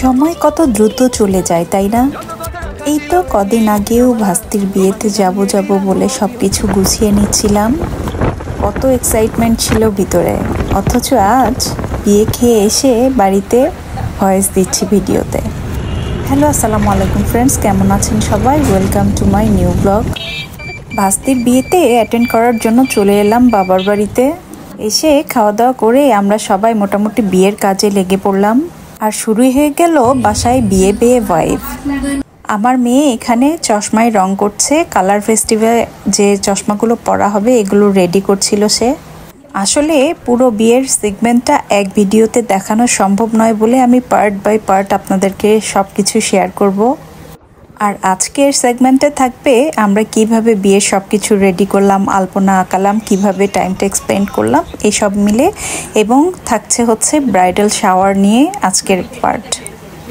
সময় কত দ্রুত চলে যায় তাই না? এই তো কদিন আগেও ভাস্তির বিয়েতে যাব বলে সবকিছু গুছিয়ে নিচ্ছিলাম। কত এক্সাইটমেন্ট ছিল ভিতরে, অথচ আজ বিয়ে খেয়ে এসে বাড়িতে ভয়েস দিচ্ছি ভিডিওতে। হ্যালো, আসসালামু আলাইকুম ফ্রেন্ডস, কেমন আছেন সবাই? Welcome to my new blog. ভাস্তির বিয়েতে অ্যাটেন্ড করার জন্য চলে এলাম বাবার বাড়িতে। এসে খাওয়া দাওয়া করে আমরা সবাই মোটামুটি বিয়ের কাজে লেগে পড়লাম। আর শুরুই হয়ে গেল বাসায় বিয়ে ভাইব। আমার মেয়ে এখানে চশমায় রং করছে, কালার ফেস্টিভ্যালে যে চশমাগুলো পরা হবে এগুলো রেডি করছিল সে। আসলে পুরো বিয়ের সেগমেন্টটা এক ভিডিওতে দেখানো সম্ভব নয় বলে আমি পার্ট বাই পার্ট আপনাদেরকে সব কিছু শেয়ার করব। আর আজকের সেগমেন্টে থাকবে আমরা কিভাবে বিয়ের সব কিছু রেডি করলাম, আলপনা আঁকালাম, কিভাবে টাইমটা স্পেন্ড করলাম এসব মিলে, এবং থাকছে হচ্ছে ব্রাইডাল শাওয়ার নিয়ে আজকের পার্ট।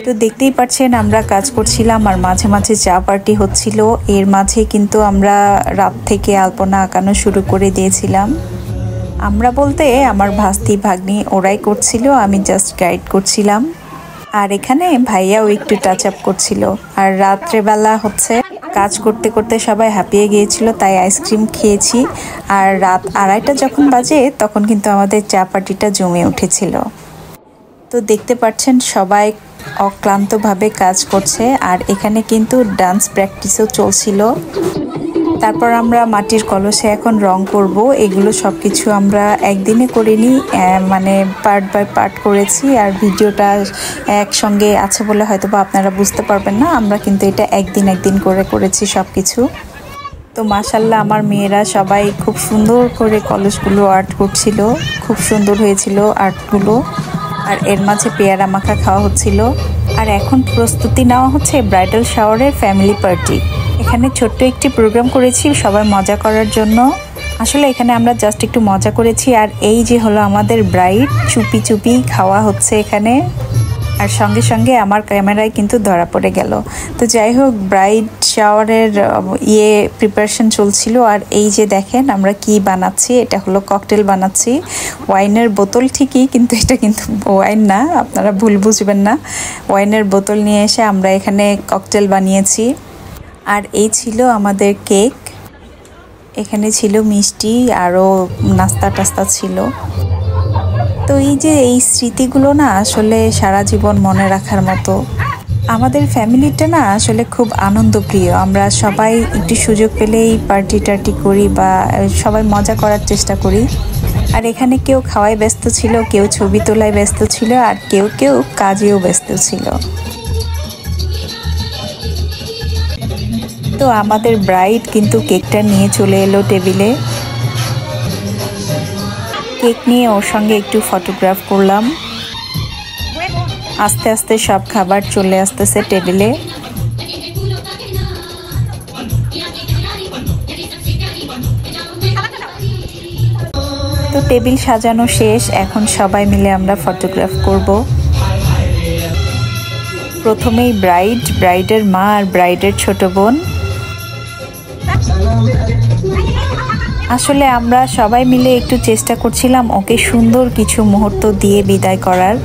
তো দেখতেই পাচ্ছেন আমরা কাজ করছিলাম আর মাঝে মাঝে চা পার্টি হচ্ছিল। এর মাঝে কিন্তু আমরা রাত থেকে আলপনা আঁকানো শুরু করে দিয়েছিলাম। আমরা বলতে আমার ভাস্তি ভাগ্নি ওরাই করছিল, আমি জাস্ট গাইড করছিলাম। আর এখানে ভাইয়াও একটু টাচ আপ করছিল। আর রাত্রেবেলা হচ্ছে কাজ করতে করতে সবাই হাঁপিয়ে গিয়েছিল, তাই আইসক্রিম খেয়েছি। আর রাত 2:30 যখন বাজে তখন কিন্তু আমাদের চা পার্টিটা জমে উঠেছিল। তো দেখতে পাচ্ছেন সবাই অক্লান্তভাবে কাজ করছে। আর এখানে কিন্তু ডান্স প্র্যাকটিসও চলছিল। তারপর আমরা মাটির কলসে এখন রং করব। এগুলো সব কিছু আমরা একদিনে করিনি, মানে পার্ট বাই পার্ট করেছি। আর ভিডিওটা একসঙ্গে আছে বলে হয়তো বা আপনারা বুঝতে পারবেন না। আমরা কিন্তু এটা একদিন করে করেছি সব কিছু। তো মাশাল্লাহ আমার মেয়েরা সবাই খুব সুন্দর করে কলসগুলো আর্ট করছিল, খুব সুন্দর হয়েছিল আর্টগুলো। আর এর মাঝে পেয়ারা মাখা খাওয়া হচ্ছিল। আর এখন প্রস্তুতি নেওয়া হচ্ছে ব্রাইডাল শাওয়ারের ফ্যামিলি পার্টি। এখানে ছোট্ট একটি প্রোগ্রাম করেছি সবাই মজা করার জন্য। আসলে এখানে আমরা জাস্ট একটু মজা করেছি। আর এই যে হলো আমাদের ব্রাইড, চুপি চুপি খাওয়া হচ্ছে এখানে। আর সঙ্গে সঙ্গে আমার ক্যামেরায় কিন্তু ধরা পড়ে গেল। তো যাই হোক, ব্রাইড শাওয়ারের প্রিপারেশন চলছিল। আর এই যে দেখেন আমরা কি বানাচ্ছি, এটা হলো ককটেল বানাচ্ছি। ওয়াইনের বোতল ঠিকই, কিন্তু এটা কিন্তু ওয়াইন না, আপনারা ভুল বুঝবেন না। ওয়াইনের বোতল নিয়ে এসে আমরা এখানে ককটেল বানিয়েছি। আর এই ছিল আমাদের কেক, এখানে ছিল মিষ্টি, আরও নাস্তা টাস্তা ছিল। তো এই যে এই স্মৃতিগুলো না আসলে সারা জীবন মনে রাখার মতো। আমাদের ফ্যামিলিটা না আসলে খুব আনন্দপ্রিয়। আমরা সবাই একটু সুযোগ পেলেই পার্টি টার্টি করি বা সবাই মজা করার চেষ্টা করি। আর এখানে কেউ খাওয়ায় ব্যস্ত ছিল, কেউ ছবি তোলায় ব্যস্ত ছিল, আর কেউ কাজেও ব্যস্ত ছিল। তো আমাদের ব্রাইড কিন্তু কেকটা নিয়ে চলে এলো টেবিলে। কেক নিয়ে ওর সঙ্গে একটু ফটোগ্রাফ করলাম। আস্তে আস্তে সব খাবার চলে আসতেছে টেবিলে। তো টেবিল সাজানো শেষ, এখন সবাই মিলে আমরা ফটোগ্রাফ করব। প্রথমেই ব্রাইডের মা আর ব্রাইডের ছোট বোন। আসলে আমরা সবাই মিলে একটু চেষ্টা করছিলাম ওকে সুন্দর কিছু মুহূর্ত দিয়ে বিদায় করার।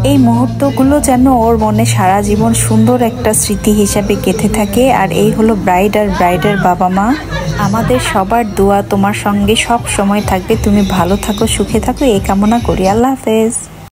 এই মুহূর্তগুলো যেন ওর মনে সারা জীবন সুন্দর একটা স্মৃতি হিসাবে গেঁথে থাকে। আর এই হলো ব্রাইড আর ব্রাইডের বাবা মা। আমাদের সবার দোয়া তোমার সঙ্গে সব সময় থাকবে। তুমি ভালো থাকো, সুখে থাকো, এই কামনা করি। আল্লাহ হাফেজ।